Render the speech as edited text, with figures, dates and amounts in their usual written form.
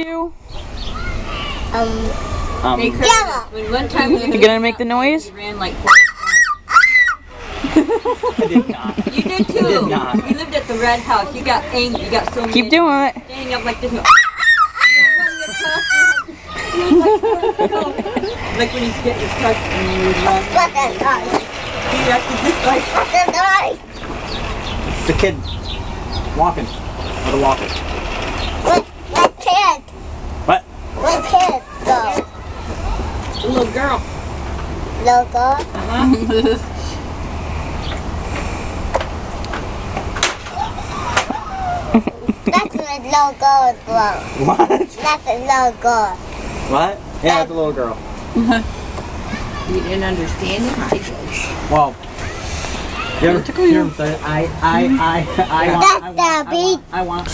do? Hey, Kurtis, when one time You gonna make the noise? you ran like 40 I did not. You did too. I did not. You lived at the red house. You got angry. You got so mad. Keep doing it. Standing up like this. Like when you get your truck and you run. What's that noise? You have to just like. What's that noise? It's the kid walking. With a walker. What kid? What? What kid go? The little girl. Logo? That's the logo as well. What? That's the logo. What? Yeah, it's a little girl. You didn't understand it? I did. Well, you ever say, I want. That's the beat. I want.